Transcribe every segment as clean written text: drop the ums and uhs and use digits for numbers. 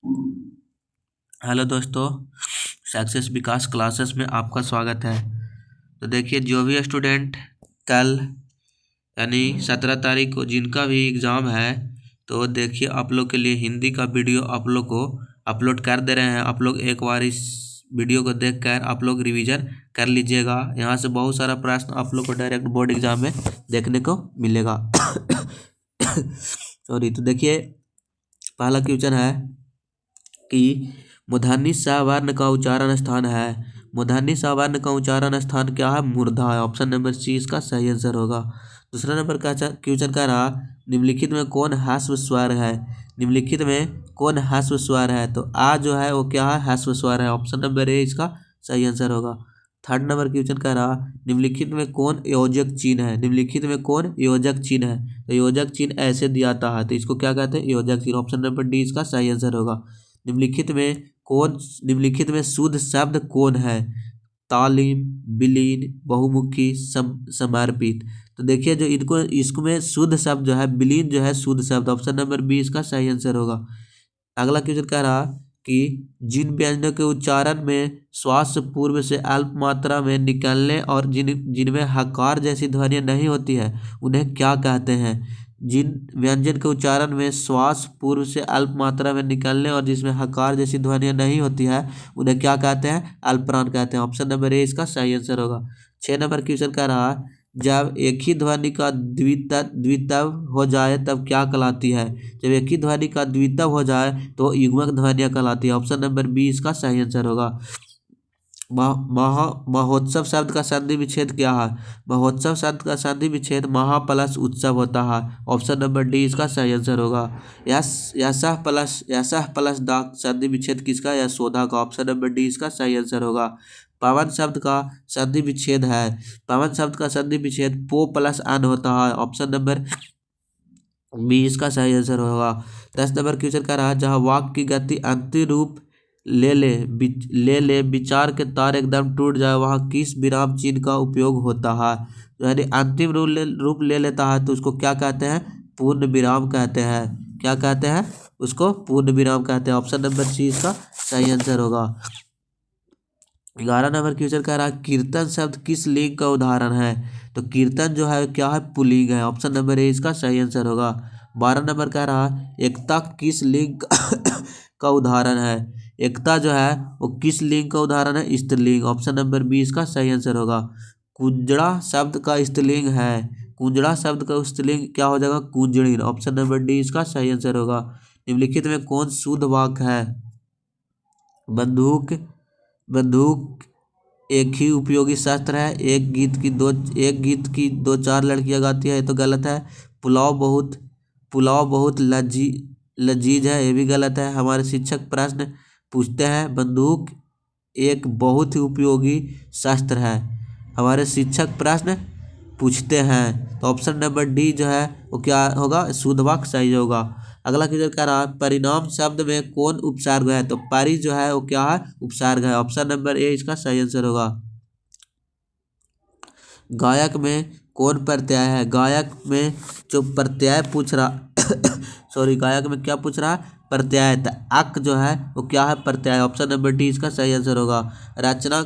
Hello दोस्तों, success विकास classes में आपका स्वागत है। तो देखिए, जो भी स्टूडेंट कल यानी 17 तारीख को जिनका भी एग्ज़ाम है, तो देखिए आप लोग के लिए हिंदी का वीडियो आप लोग को अपलोड कर दे रहे हैं। आप लोग एक बार इस वीडियो को देखकर आप लोग रिवीजन कर लीजिएगा। यहाँ से बहुत सारा प्रश्न आप लोग को डायरेक्ट बोर्ड एग्जाम में देखने को मिलेगा। सॉरी। तो देखिए, पहला क्वेश्चन है कि मूर्धन्य स वर्ण का उच्चारण स्थान है। मूर्धन्य स वर्ण का उच्चारण स्थान क्या है? मूर्धा है। ऑप्शन नंबर सी इसका सही आंसर होगा। दूसरा नंबर का क्वेश्चन कह रहा, निम्नलिखित में कौन ह्रस्व स्वर है? निम्नलिखित में कौन ह्रस्व स्वर है? तो आ जो है वो क्या है? ह्रस्व स्वर है। ऑप्शन नंबर ए इसका सही आंसर होगा। थर्ड नंबर क्वेश्चन कह रहा, निम्नलिखित में कौन योजक चिन्ह है? निम्नलिखित में कौन योजक चिन्ह है? तो योजक चिन्ह ऐसे दिया आता है, तो इसको क्या कहते हैं? योजक चिन्ह। ऑप्शन नंबर डी इसका सही आंसर होगा। निम्नलिखित में शुद्ध शब्द कौन है? तालीम, विलीन, बहुमुखी, समर्पित। तो देखिए, जो इनको इसमें शुद्ध शब्द जो है, विलीन जो है शुद्ध शब्द। ऑप्शन नंबर बी इसका सही आंसर होगा। अगला क्वेश्चन कह रहा कि जिन व्यंजनों के उच्चारण में श्वास पूर्व से अल्प मात्रा में निकलने और जिनमें हकार जैसी ध्वनियाँ नहीं होती है, उन्हें क्या कहते हैं? जिन व्यंजन के उच्चारण में श्वास पूर्व से अल्प मात्रा में निकलने और जिसमें हकार जैसी ध्वनियाँ नहीं होती है, उन्हें क्या कहते हैं? अल्पप्राण कहते हैं। ऑप्शन नंबर ए इसका सही आंसर होगा। 6 नंबर क्वेश्चन कह रहा, जब एक ही ध्वनि का द्वितव हो जाए तब क्या कहलाती है? जब एक ही ध्वनि का द्वितव हो जाए तो युग्मक ध्वनियाँ कहलाती है। ऑप्शन नंबर बी इसका सही आंसर होगा। महोत्सव शब्द का संधि विच्छेद क्या है? महोत्सव शब्द का संधि विच्छेद महा प्लस उत्सव होता है। ऑप्शन नंबर डी इसका सही आंसर होगा। यशः प्लस दा संधि विच्छेद किसका? यशोदा का। ऑप्शन नंबर डी इसका सही आंसर होगा। पवन शब्द का संधि विच्छेद है। पवन शब्द का संधि विच्छेद पो प्लस अन होता है। ऑप्शन नंबर बी इसका सही आंसर होगा। 10 नंबर क्वेश्चन का रहा, जहाँ वाक्य की गति अंतिम रूप ले ले विचार के तार एकदम टूट जाए, वहाँ किस विराम चिन्ह का उपयोग होता है? यानी अंतिम रूप ले लेता है तो उसको क्या कहते हैं? पूर्ण विराम कहते हैं। क्या कहते हैं? उसको पूर्ण विराम कहते हैं। ऑप्शन नंबर सी इसका सही आंसर होगा। 11 नंबर क्वेश्चन कह रहा है, कीर्तन शब्द किस लिंग का उदाहरण है? तो कीर्तन जो है क्या है? पुल्लिंग है। ऑप्शन नंबर ए इसका सही आंसर होगा। 12 नंबर कह रहा है, एकता किस लिंग का उदाहरण है? एकता जो है वो किस लिंग का उदाहरण है? स्त्रीलिंग। ऑप्शन नंबर बी इसका सही आंसर होगा। कुंजड़ा शब्द का स्त्रीलिंग है। कुंजड़ा शब्द का स्त्रीलिंग क्या हो जाएगा? कुंजड़ी। ऑप्शन नंबर डी इसका सही आंसर होगा। निम्नलिखित में कौन शुद्ध वाक्य है? बंदूक बंदूक एक ही उपयोगी शस्त्र है। एक गीत की दो चार लड़कियां गाती है, ये तो गलत है। पुलाव बहुत लजीज है, ये भी गलत है। हमारे शिक्षक प्रश्न पूछते हैं, बंदूक एक बहुत ही उपयोगी शस्त्र है। हमारे शिक्षक प्रश्न पूछते हैं, तो ऑप्शन नंबर डी जो है वो क्या होगा? शुद्ध वाक्य सही होगा। अगला क्वेश्चन कह रहा है, परिणाम शब्द में कौन उपसर्ग है? तो परि जो है वो क्या है? उपसर्ग है। ऑप्शन नंबर ए इसका सही आंसर होगा। गायक में कौन प्रत्यय है? गायक में जो प्रत्यय पूछ रहा सॉरी, गायक में क्या पूछ रहा है? प्रत्यय। तो अक जो है वो क्या है? प्रत्यय। ऑप्शन नंबर डी इसका सही आंसर होगा। रचना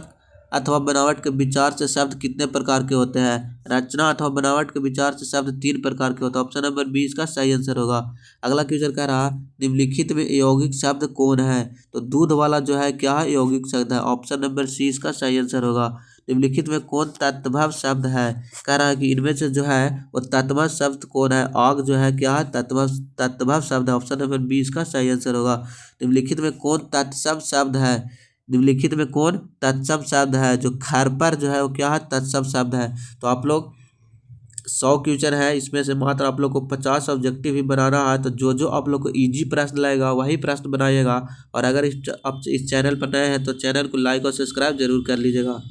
अथवा बनावट के विचार से शब्द कितने प्रकार के होते हैं? रचना अथवा बनावट के विचार से शब्द 3 प्रकार के होते हैं। ऑप्शन नंबर बी इसका सही आंसर होगा। अगला क्वेश्चन कह रहा, निम्नलिखित में यौगिक शब्द कौन है? तो दूध वाला जो है क्या है? यौगिक शब्द है। ऑप्शन नंबर सी इसका सही आंसर होगा। निम्नलिखित में कौन तत्भव शब्द है? कह रहा है कि इनमें से जो है वो तत्भव शब्द कौन है? आग जो है क्या है? तत्भव शब्द है। ऑप्शन नंबर बी इसका सही आंसर होगा। निम्नलिखित में कौन तत्सम शब्द है? निम्नलिखित में कौन तत्सम शब्द है? जो खर पर जो है वो क्या है? तत्सम शब्द है। तो आप लोग 100 क्वेश्चन है, इसमें से मात्र आप लोग को 50 ऑब्जेक्टिव ही बनाना है। तो जो जो आप लोग को इजी प्रश्न लगेगा वही प्रश्न बनाइएगा। और अगर आप इस चैनल पर नए हैं तो चैनल को लाइक और सब्सक्राइब जरूर कर लीजिएगा।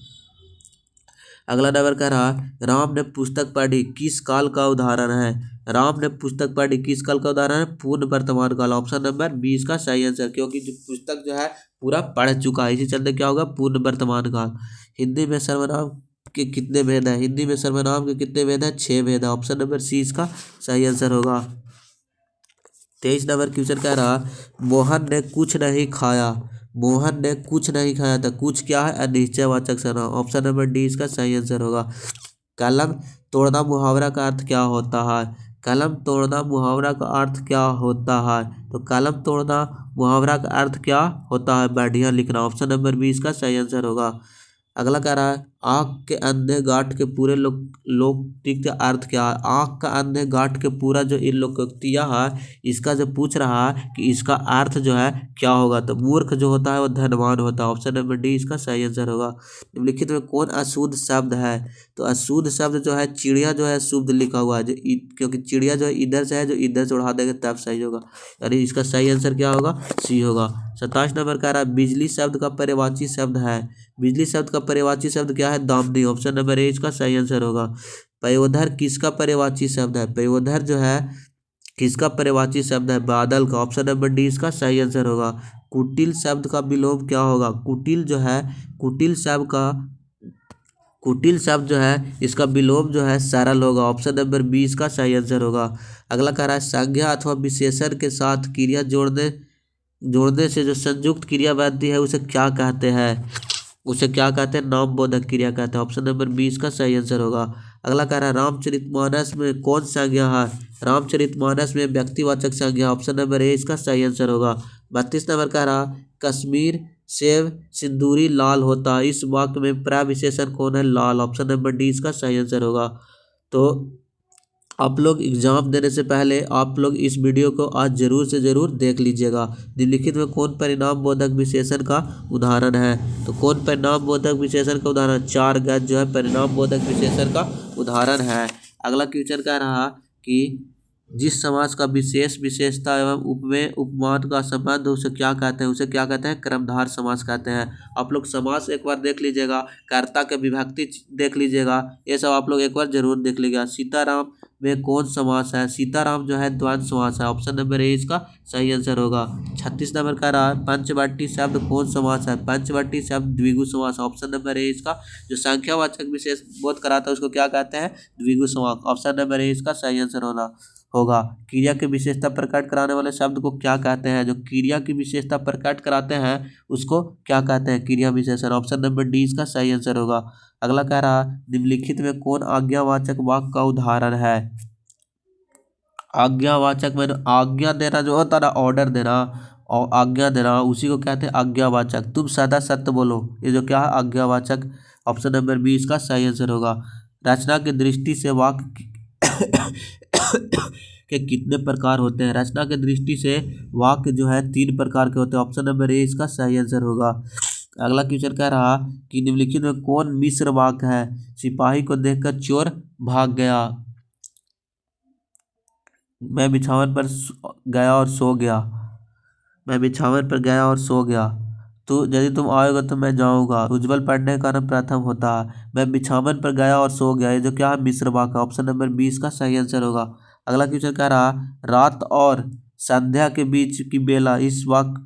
अगला नंबर कह रहा, राम ने पुस्तक पढ़ी किस काल का उदाहरण है? राम ने पुस्तक पढ़ी किस काल का उदाहरण है? पूर्ण वर्तमान काल। ऑप्शन नंबर बी इसका सही आंसर, क्योंकि जो पुस्तक जो है पूरा पढ़ चुका है, इसी चलते क्या होगा? पूर्ण वर्तमान काल। हिंदी में सर्वनाम के कितने भेद है? हिंदी में सर्वनाम के कितने भेद है? 6 भेद है। ऑप्शन नंबर सी इसका सही आंसर होगा। 23 नंबर क्वेश्चन कह रहा मोहन ने कुछ नहीं खाया। मोहन ने कुछ नहीं खाया था, कुछ क्या है, अनिश्चयवाचक सर्वनाम। ऑप्शन नंबर डी इसका सही आंसर होगा। कलम तोड़ना मुहावरा का अर्थ क्या होता है? कलम तोड़ना मुहावरा का अर्थ क्या होता है? तो कलम तोड़ना मुहावरा का अर्थ क्या होता है? बढ़िया लिखना। ऑप्शन नंबर बी इसका सही आंसर होगा। अगला कह रहा है आँख के अंधे गांठ के पूरे लोकोक्ति का अर्थ क्या है? आँख का अंधे गांठ के पूरा जो इन लोकोक्तियाँ है, इसका जो पूछ रहा है कि इसका अर्थ जो है क्या होगा, तो मूर्ख जो होता है वो धनवान होता है। ऑप्शन नंबर डी इसका सही आंसर होगा। निम्नलिखित में कौन अशुद्ध शब्द है? तो अशुद्ध शब्द जो है चिड़िया जो है शुद्ध लिखा हुआ है, क्योंकि चिड़िया जो है इधर से है, जो इधर से उड़ा देंगे तब सही होगा, यानी इसका सही आंसर क्या होगा? सी होगा। 27 नंबर कह रहा है बिजली शब्द का पर्यायवाची शब्द है। बिजली शब्द का पर्यायवाची शब्द क्या है? दामनी। ऑप्शन नंबर ए इसका सही आंसर होगा। पयोधर किसका पर्यायवाची शब्द है? पयोधर जो है किसका पर्यायवाची शब्द है? बादल का। ऑप्शन नंबर डी इसका सही आंसर होगा। कुटिल शब्द का विलोम क्या होगा? कुटिल जो है कुटिल शब्द जो है इसका विलोम जो है सरल होगा। ऑप्शन नंबर बी इसका सही आंसर होगा। अगला कह रहा है संज्ञा अथवा विशेषण के साथ क्रिया जोड़ने से जो संयुक्त क्रिया बनती है उसे क्या कहते हैं? उसे क्या कहते हैं? नाम बोधक क्रिया कहते हैं। ऑप्शन नंबर बी इसका सही आंसर होगा। अगला कह रहा है रामचरितमानस में कौन संज्ञा है? रामचरितमानस में व्यक्तिवाचक संज्ञा। ऑप्शन नंबर ए इसका सही आंसर होगा। 32 नंबर कह रहा कश्मीर सेब सिंदूरी लाल होता है, इस वाक्य में प्रविशेषण कौन है? लाल। ऑप्शन नंबर डी इसका सही आंसर होगा। तो आप लोग एग्जाम देने से पहले आप लोग इस वीडियो को आज जरूर से जरूर देख लीजिएगा। निम्नलिखित में कौन परिणाम बोधक विशेषण का उदाहरण है? तो कौन परिणाम बोधक विशेषण का उदाहरण? चार गज जो है परिणाम बोधक विशेषण का उदाहरण है। अगला क्वेश्चन कह रहा कि जिस समास का विशेष विशेषता एवं उपमेय उपमान का संबंध उसे क्या कहते हैं? उसे क्या कहते हैं? क्रमधार समास कहते हैं। आप लोग समास एक बार देख लीजिएगा, कर्ता के विभक्ति देख लीजिएगा, ये सब आप लोग एक बार जरूर देख लीजिएगा। सीताराम में कौन समास है? सीताराम जो है द्वंद्व समास है। ऑप्शन नंबर ए इसका सही आंसर होगा। 36 नंबर का रहा पंचवटी शब्द कौन समास है? पंचवटी शब्द द्विगु समास। ऑप्शन नंबर ए इसका जो संख्यावाचक विशेष बोध कराता है उसको क्या कहते हैं? द्विगु समास। ऑप्शन नंबर ए इसका सही आंसर होगा। क्रिया की विशेषता प्रकट कराने वाले शब्द को क्या कहते हैं? जो क्रिया की विशेषता प्रकट कराते हैं उसको क्या कहते हैं? क्रिया विशेषण। ऑप्शन नंबर डी इसका सही आंसर होगा। अगला कह रहा निम्नलिखित में कौन आज्ञावाचक वाक्य का उदाहरण है? आज्ञावाचक में आज्ञा देना जो होता है ना, ऑर्डर देना और आज्ञा देना, उसी को कहते हैं आज्ञावाचक। तुम सदा सत्य बोलो, ये जो क्या है? आज्ञावाचक। ऑप्शन नंबर बी इसका सही आंसर होगा। रचना की दृष्टि से वाक्य के कितने प्रकार होते हैं? रचना के दृष्टि से वाक्य जो है 3 प्रकार के होते हैं। ऑप्शन नंबर ए इसका सही आंसर होगा। अगला क्वेश्चन कह रहा कि निम्नलिखित में कौन मिश्र वाक्य है? सिपाही को देखकर चोर भाग गया, मैं बिछावन पर गया और सो गया, मैं बिछावन पर गया और सो गया, तो यदि तुम आओगे तो मैं जाऊंगा, उज्जवल पढ़ने का नाम प्रथम होता है, मैं बिछावन पर गया और सो गया, ये जो क्या है? मिश्र वाक्य। ऑप्शन नंबर 20 का सही आंसर होगा। अगला क्वेश्चन कह रहा रात और संध्या के बीच की बेला, इस वाक्य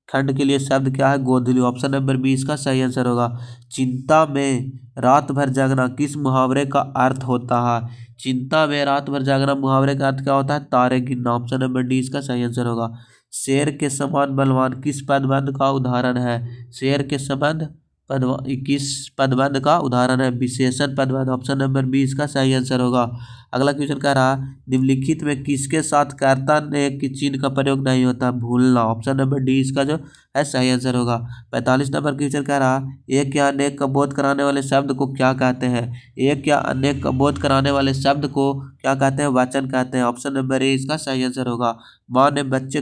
खंड के लिए शब्द क्या है? गोधूली। ऑप्शन नंबर 20 का सही आंसर होगा। चिंता में रात भर जागना किस मुहावरे का अर्थ होता है? चिंता में रात भर जागना मुहावरे का अर्थ क्या होता है? तारे गिनना। ऑप्शन नंबर डी इसका सही आंसर होगा। शेर के समान बलवान किस पदबंध का उदाहरण है? शेर के समान किस पदबंध का उदाहरण है? विशेषण पदबंध। ऑप्शन नंबर बी इसका सही आंसर होगा। अगला क्वेश्चन कह रहा निम्नलिखित में किसके साथ कर्ता ने कि चिन्ह का प्रयोग नहीं होता? भूलना। ऑप्शन नंबर डी इसका जो है सही आंसर होगा। 45 नंबर क्वेश्चन कह रहा एक या अनेक का बोध कराने वाले शब्द को क्या कहते हैं? एक या अनेक का बोध कराने वाले शब्द को क्या कहते हैं? वचन कहते हैं। ऑप्शन नंबर ए इसका सही आंसर होगा। माँ ने बच्चे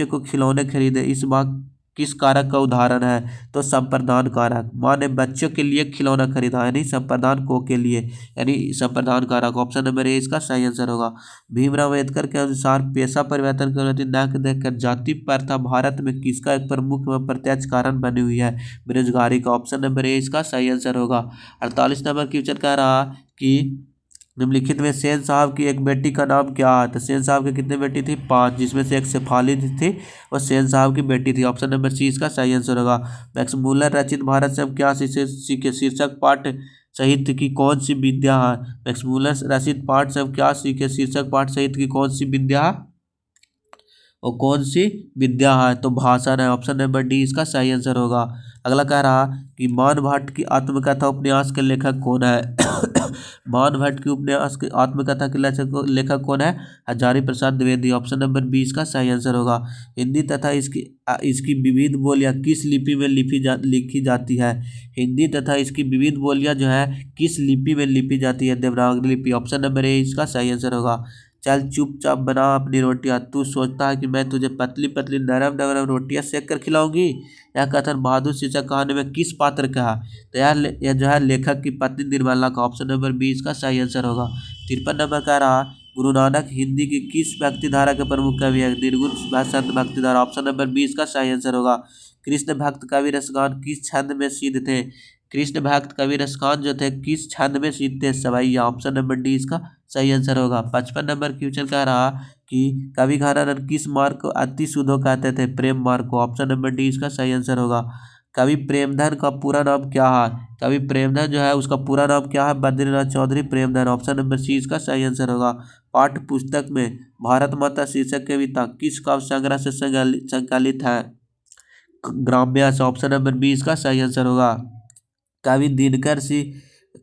को खिलौने खरीदे, इस वाक्य किस कारक का उदाहरण है? तो संप्रदान कारक। माँ ने बच्चों के लिए खिलौना खरीदा, यानी संप्रदान को के लिए, यानी संप्रदान कारक। ऑप्शन नंबर ए इसका सही आंसर होगा। भीमराव अम्बेडकर के अनुसार पेशा परिवर्तन की अनुमति न देखकर जाति प्रथा भारत में किसका एक प्रमुख व प्रत्यक्ष कारण बनी हुई है? बेरोजगारी का। ऑप्शन नंबर ए इसका सही आंसर होगा। 48 नंबर क्वेश्चन कह रहा कि निम्नलिखित में सेन साहब की एक बेटी का नाम क्या है? तो सेन साहब की कितनी बेटी थी? 5, जिसमें से एक शेफाली थी और सेन साहब की बेटी थी। ऑप्शन नंबर सी इसका सही आंसर होगा। मैक्स मुलर रचित भारत से हम क्या सीखे? शीर्षक पाठ साहित्य की कौन सी विद्या है? मैक्स मुलर रचित पाठ से हम क्या सीखे? शीर्षक पाठ साहित्य की कौन सी विद्या है? वो कौन सी विद्या है, तो भाषण है। ऑप्शन नंबर डी इसका सही आंसर होगा। अगला कह रहा कि मान भट्ट की आत्मकथा उपन्यास के लेखक कौन है। मान भट्ट की उपन्यास के आत्मकथा के लेखक कौन है, Hazari Prasad Dwivedi. Option number B इसका सही आंसर होगा। हिंदी तथा इसकी विविध बोलियां किस लिपि में लिखी जाती है। हिंदी तथा इसकी विविध बोलियां जो है किस लिपि में लिपी जाती है, देवनागरी लिपि। ऑप्शन नंबर ए इसका सही आंसर होगा। चल चुपचाप बना अपनी रोटियां, तू सोचता है कि मैं तुझे पतली पतली नरम नरम रोटियां सेक कर खिलाऊंगी। यह कथन बहादुर शीर्षक कहानी में किस पात्र का है, तो यार यह जो है लेखक की पत्नी निर्मला का। ऑप्शन नंबर बी इसका सही आंसर होगा। 53 नंबर कह रहा गुरु नानक हिंदी की किस भक्ति धारा के प्रमुख कवि है, निर्गुण संत भक्ति धारा। ऑप्शन नंबर बी इसका सही आंसर होगा। कृष्ण भक्त कवि रसगान किस छंद में सिद्ध थे। कृष्ण भक्त कवि रसखान जो थे किस छंद में सिद्ध थे, सवैया। ऑप्शन नंबर डी इसका सही आंसर होगा। 55 नंबर क्वेश्चन कह रहा कि कवि घरानंद किस मार्ग को अति शुद्धो कहते थे, प्रेम मार्ग को। ऑप्शन नंबर डी इसका सही आंसर होगा। कवि प्रेमधन का पूरा नाम क्या है, कवि प्रेमधन जो है उसका पूरा नाम क्या है, Badrinath Chaudhary Premdhan. Option number C इसका सही आंसर होगा। पाठ्य पुस्तक में भारत माता शीर्षक कविता किस काव्य संग्रह से संकलित है, ग्राम्यास। ऑप्शन नंबर बी इसका सही आंसर होगा। कवि दिनकर सिंह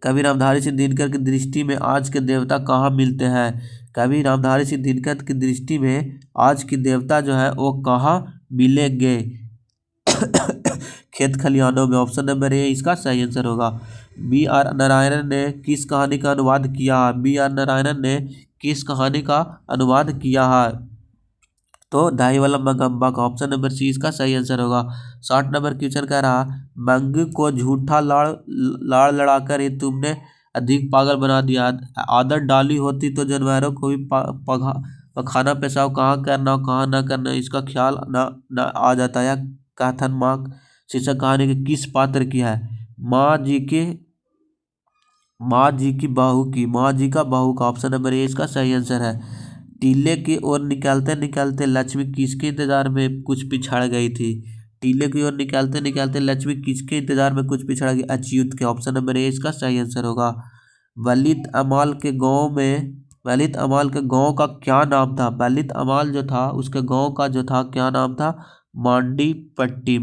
कवि रामधारी सिंह दिनकर की दृष्टि में आज के देवता कहाँ मिलते हैं। कवि रामधारी सिंह दिनकर की दृष्टि में आज के देवता जो है वो कहाँ मिलेंगे, खेत खलिहानों में। ऑप्शन नंबर ए इसका सही आंसर होगा। बी आर नारायणन ने किस कहानी का अनुवाद किया है, बी आर नारायणन ने किस कहानी का अनुवाद किया है, तो दाई वाला मगम्बा का। ऑप्शन नंबर सी इसका सही आंसर होगा। 60 नंबर क्वेश्चन कह रहा मंग को झूठा लाड़ लड़ाकर ही तुमने अधिक पागल बना दिया। आदत डाली होती तो जानवरों को भी पखाना पेशाब कहाँ करना और कहाँ ना करना इसका ख्याल ना आ जाता। यह कथन माँ शीर्षक कहानी के किस पात्र की है, माँ जी की बहू की, माँ जी का बहू का। ऑप्शन नंबर ए इसका सही आंसर है। टीले की ओर निकलते निकलते लक्ष्मी किसके इंतजार में कुछ पिछड़ गई थी। टीले की ओर निकलते निकलते लक्ष्मी किसके इंतजार में कुछ पिछड़ गई, अच्युत के। ऑप्शन नंबर ए इसका सही आंसर होगा। वलित अमाल के गांव का क्या नाम था, वलित अमाल जो था उसके गांव का जो था क्या नाम था, मांडी पट्टी।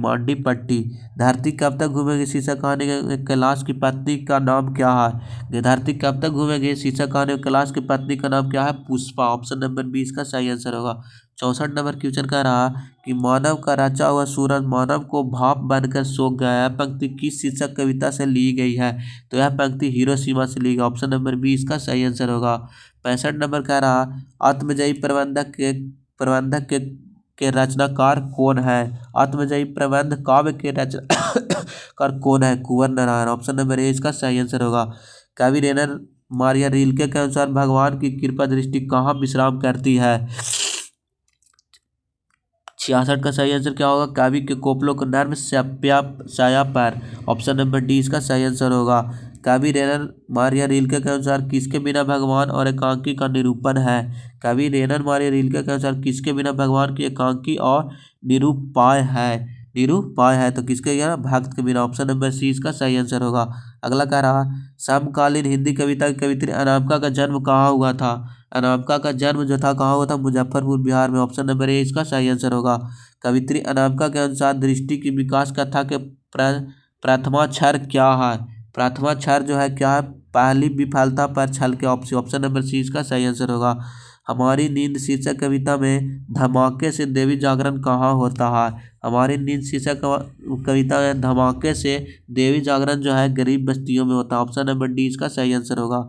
धरती कब तक घूमेगी शीर्षक कहानी के कैलाश की पत्नी का नाम क्या है, धरती कब तक घूमेगी शीर्षक कहानी कैलाश की पत्नी का नाम क्या है, पुष्पा। ऑप्शन नंबर बी इसका सही आंसर होगा। 64 नंबर क्वेश्चन कह रहा कि मानव का रचा हुआ सूरज मानव को भाप बनकर सो गया। यह पंक्ति किस शीर्षक कविता से ली गई है, तो यह पंक्ति हिरोशिमा से ली गई। ऑप्शन नंबर बी इसका सही आंसर होगा। 65 नंबर कह रहा आत्मजयी प्रबंधक के रचनाकार कौन है, आत्मजयी प्रबंध काव्य के रचनाकार कौन है, कुंवर नारायण। ऑप्शन नंबर ए इसका सही आंसर होगा। कवि रेनर मारिया रिल्के के अनुसार भगवान की कृपा दृष्टि कहाँ विश्राम करती है। 66 का सही आंसर क्या होगा, कवि के कोपलों को नर्म साया पर। ऑप्शन नंबर डी इसका सही आंसर होगा। कवि रेनर मारिया रिल्के के अनुसार किसके बिना भगवान और एकांकी का निरूपण है, कवि रेनर मारिया रिल्के के अनुसार किसके बिना भगवान की एकांकी और निरूपाय है, तो किसके बिना, भक्त के बिना। ऑप्शन नंबर सी इसका सही आंसर होगा। अगला कह रहा समकालीन हिंदी कविता की कवित्री अनामिका का जन्म कहाँ हुआ था, अनामिका का जन्म जो था कहाँ हुआ था, मुजफ्फरपुर बिहार में। ऑप्शन नंबर ए इसका सही आंसर होगा। कवित्री अनामिका के अनुसार दृष्टि की विकास कथा के प्रथमाक्षर क्या है, प्रथमाक्षर जो है क्या है, पहली विफलता पर छल के। ऑप्शन नंबर सी इसका सही आंसर होगा। हमारी नींद शीर्षक कविता में धमाके से देवी जागरण कहाँ होता है, हमारी नींद शीर्षक कविता में धमाके से देवी जागरण जो है गरीब बस्तियों में होता है। ऑप्शन नंबर डी इसका सही आंसर होगा।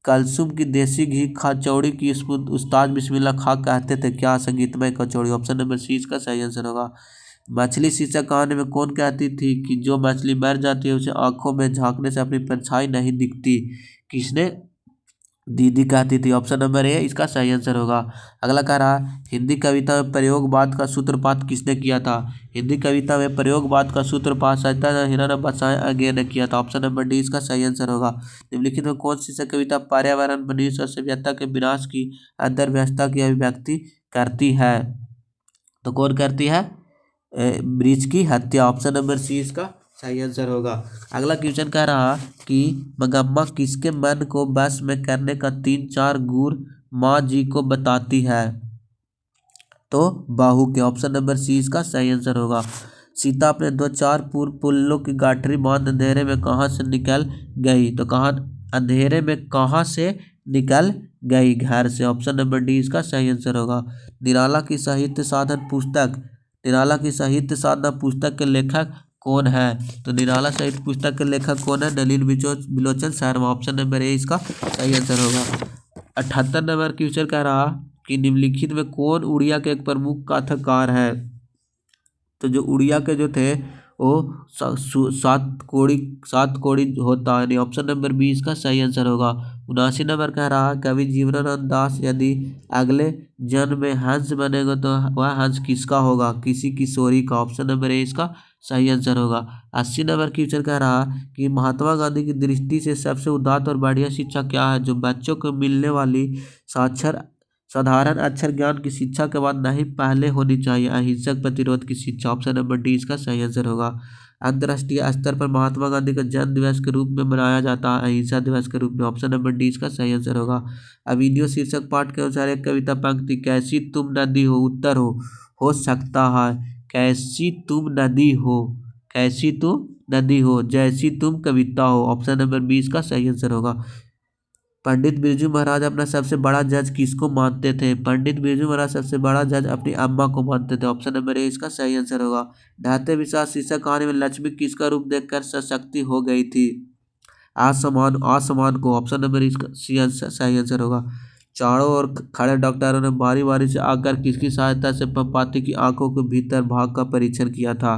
कलसुम की देसी घी कचौड़ी की उस्ताद बिस्मिल्लाह खां कहते थे क्या, संगीतमय कचौड़ी। ऑप्शन नंबर सी इसका सही आंसर होगा। मछली शीर्षक कहानी में कौन कहती थी कि जो मछली मर जाती है उसे आंखों में झांकने से अपनी परछाई नहीं दिखती, किसने, दीदी कहती थी। ऑप्शन नंबर ए इसका सही आंसर होगा। अगला कह रहा हिंदी कविता में प्रयोगवाद का सूत्रपात किसने किया था, हिंदी कविता में प्रयोगवाद का सूत्रपात सत्येंद्र हिरानंद बसाएं अज्ञे ने किया था। ऑप्शन नंबर डी इसका सही आंसर होगा। निम्नलिखित में कौन सी कविता पर्यावरण मनुष्य और सभ्यता के विनाश की अंतर्व्यवस्था की अभिव्यक्ति करती है, तो कौन करती है, ब्रिज की हत्या। ऑप्शन नंबर सी इसका सही आंसर होगा। अगला क्वेश्चन कह रहा कि मंगम्मा किसके मन को बस में करने का 3-4 गुर माँ जी को बताती है, तो बाहू के। ऑप्शन नंबर सी इसका सही आंसर होगा। सीता अपने दो चार पुल्लों की गाठरी बांध अंधेरे में कहाँ से निकल गई, तो कहाँ, अंधेरे में कहाँ से निकल गई, घर से। ऑप्शन नंबर डी इसका सही आंसर होगा। निराला की साहित्य साधन पुस्तक, निराला की साहित्य साधना पुस्तक के लेखक कौन है, तो निराला साहित्य पुस्तक के लेखक कौन है, नलिन बिलोचन शर्मा। ऑप्शन नंबर ए इसका सही आंसर होगा। 78 नंबर क्वेश्चन कह रहा कि निम्नलिखित में कौन उड़िया के एक प्रमुख कथाकार है, तो जो उड़िया के जो थे वो सात कोड़ी होता है, ऑप्शन नंबर बी इसका सही आंसर होगा। 79 नंबर कह रहा कवि जीवनानंद दास यदि अगले जन्म में हंस बनेगा तो वह हंस किसका होगा, किसी किशोरी का। ऑप्शन नंबर ए इसका सही आंसर होगा। 80 नंबर क्वेश्चन कह रहा कि महात्मा गांधी की दृष्टि से सबसे उदात्त और बढ़िया शिक्षा क्या है, जो बच्चों को मिलने वाली साधारण अक्षर ज्ञान की शिक्षा के बाद नहीं पहले होनी चाहिए अहिंसक प्रतिरोध की शिक्षा। ऑप्शन नंबर डी इसका सही आंसर होगा। अंतर्राष्ट्रीय स्तर पर महात्मा गांधी का जन्म दिवस के रूप में मनाया जाता है अहिंसा दिवस के रूप में। ऑप्शन नंबर डी इसका सही आंसर होगा। अविनियो शीर्षक पाठ के अनुसार एक कविता पंक्ति कैसी तुम नदी हो, उत्तर हो सकता है कैसी तुम नदी हो, कैसी तुम नदी हो जैसी तुम कविता हो। ऑप्शन नंबर बी इसका सही आंसर होगा। पंडित बिरजू महाराज अपना सबसे बड़ा जज किसको मानते थे, पंडित बिरजू महाराज सबसे बड़ा जज अपनी अम्मा को मानते थे। ऑप्शन नंबर ए इसका सही आंसर होगा। ढहते विश्वास शीर्षक कहानी में लक्ष्मी किसका रूप देखकर सशक्ति हो गई थी, आसमान को। ऑप्शन नंबर इसका सही आंसर होगा। चारों ओर खड़े डॉक्टरों ने बारी बारी से आकर किसकी सहायता से पपाती की आंखों के भीतर भाग का परीक्षण किया था,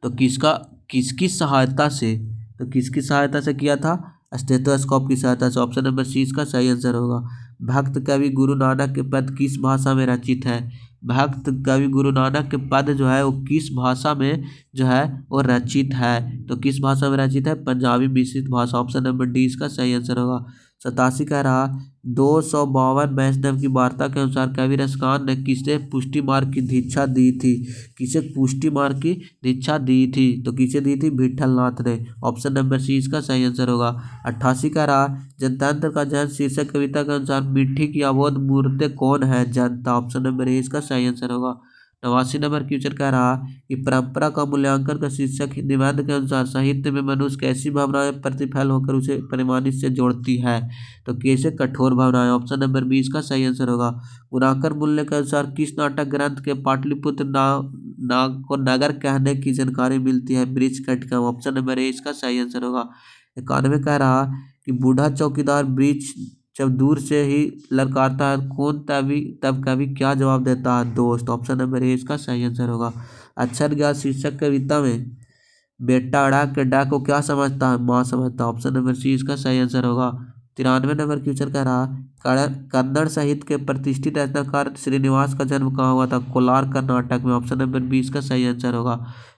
तो किसकी सहायता से, तो किसकी सहायता से किया था, स्टेथोस्कोप की सहायता से। ऑप्शन नंबर सी इसका सही आंसर होगा। भक्त कवि गुरु नानक के पद किस भाषा में रचित है, भक्त कवि गुरु नानक के पद जो है वो किस भाषा में जो है वो रचित है, तो किस भाषा में रचित है, पंजाबी मिश्रित भाषा। ऑप्शन नंबर डी इसका सही आंसर होगा। 87 कह रहा 252 वैष्णव की वार्ता के अनुसार कवि रसकान ने किसे पुष्टि मार्ग की दीक्षा दी थी, किसे पुष्टि मार्ग की दीक्षा दी थी, तो किसे दी थी, विठलनाथ ने। ऑप्शन नंबर सी इसका सही आंसर होगा। 88 कह रहा जनतंत्र का जन शीर्षक कविता के अनुसार मिट्टी की अबोध मूर्तें कौन है, जनता। ऑप्शन नंबर ए इसका सही आंसर होगा। 89 नंबर क्वेश्चन कह रहा कि परंपरा का मूल्यांकन का शीर्षक निबंध के अनुसार साहित्य में मनुष्य कैसी भावनाएं प्रतिफल होकर उसे परिमाणित से जोड़ती है, तो कैसे कठोर भावनाएं। ऑप्शन नंबर बी इसका सही आंसर होगा। गुणाकर मूल्य के अनुसार किस नाटक ग्रंथ के पाटलिपुत्र को नगर कहने की जानकारी मिलती है, bridge Katka. Option number A इसका सही आंसर होगा। 91 कह रहा कि बूढ़ा चौकीदार ब्रिज जब दूर से ही ललकारता है कौन तब कवि क्या जवाब देता है, दोस्त। ऑप्शन नंबर ए इसका सही आंसर होगा। अक्षर ज्ञात शीर्षक कविता में बेटा अड़ा के डा को क्या समझता है, माँ समझता है। ऑप्शन नंबर सी इसका सही आंसर होगा। 93 नंबर क्वेश्चन कह रहा कन्नड़ साहित्य के प्रतिष्ठित रचनाकार श्रीनिवास का जन्म कहाँ हुआ था, कोलार कर्नाटक में। ऑप्शन नंबर बी इसका सही आंसर होगा।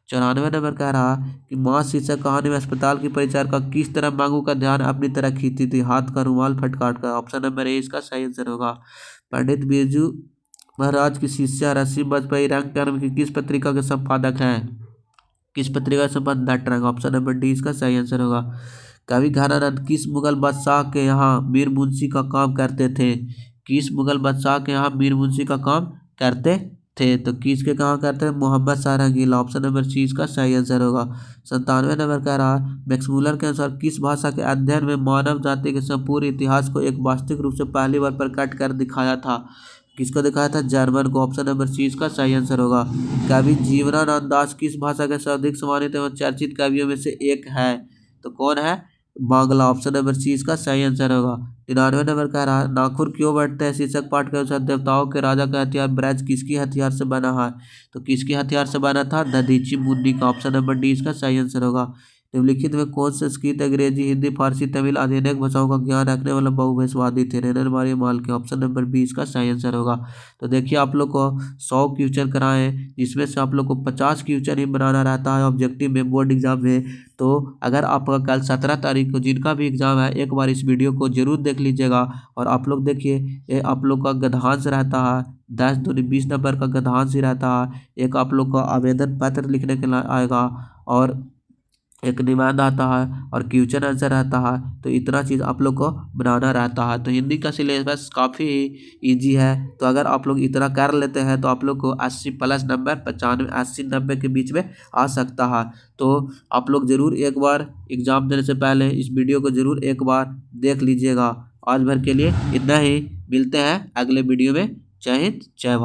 94 नंबर कह रहा कि माँ शीर्षक कहानी में अस्पताल की परिचारिका किस तरह मांगू का ध्यान अपनी तरह खींचती थी, हाथ का रुमाल फटकाट कर। ऑप्शन नंबर ए इसका सही आंसर होगा। पंडित बिरजू महाराज की शिष्या रस्सी बाजपेयी रंग कर्म की किस पत्रिका के संपादक हैं, किस पत्रिका का संपादक नटरंग। ऑप्शन नंबर डी इसका सही आंसर होगा। कवि घनानंद किस मुगल बादशाह के यहाँ मीर मुंशी का काम करते थे, किस मुगल बादशाह के यहाँ मीर मुंशी का काम करते थे, तो किसके कहाँ करते थे, मोहम्मद शाह रंगीला। ऑप्शन नंबर सी इसका सही आंसर होगा। 97 नंबर कह रहा मैक्समूलर के अनुसार किस भाषा के अध्ययन में मानव जाति के संपूर्ण इतिहास को एक वास्तविक रूप से पहली बार प्रकट कर दिखाया था, किसको दिखाया था, जर्मन को। ऑप्शन नंबर सी इसका सही आंसर होगा। कवि जीवनानंद दास किस भाषा के सर्वाधिक सम्मानित एवं चर्चित कवियों में से एक है, तो कौन है, बांग्ला। ऑप्शन नंबर सी इसका सही आंसर होगा। 99 नंबर कह रहा नाखुर क्यों बैठते हैं शीर्षक पाठ के अनुसार देवताओं के राजा का हथियार ब्रज किसकी हथियार से बना है, तो किसके हथियार से बना था, दधीची मुन्नी का। ऑप्शन नंबर डी इसका सही आंसर होगा। निम्नलिखित में कौन संस्कृत अंग्रेजी हिंदी फारसी तमिल आदि अनेक भाषाओं का ज्ञान रखने वाला बहुभाषावादी थे, रेनर मारिया माल के। ऑप्शन नंबर बी इसका सही आंसर होगा। तो देखिए आप लोग को 100 क्वेश्चन कराए जिसमें से आप लोग को 50 क्वेश्चन ही बनाना रहता है ऑब्जेक्टिव में बोर्ड एग्जाम में। तो अगर आपका कल 17 तारीख को जिनका भी एग्जाम है एक बार इस वीडियो को जरूर देख लीजिएगा। और आप लोग देखिए ये आप लोग का गद्यांश रहता है 10 दूनी 20 नंबर का गद्यांश ही रहता है। एक आप लोग का आवेदन पत्र लिखने के लिए आएगा और एक निबंध आता है और क्वेश्चन आंसर आता है। तो इतना चीज़ आप लोग को बनाना रहता है। तो हिंदी का सिलेबस काफ़ी इजी है। तो अगर आप लोग इतना कर लेते हैं तो आप लोग को 80+ नंबर 95 80-90 के बीच में आ सकता है। तो आप लोग ज़रूर एक बार एग्ज़ाम देने से पहले इस वीडियो को ज़रूर एक बार देख लीजिएगा। आज भर के लिए इतना ही, मिलते हैं अगले वीडियो में। जय हिंद, जय भारत।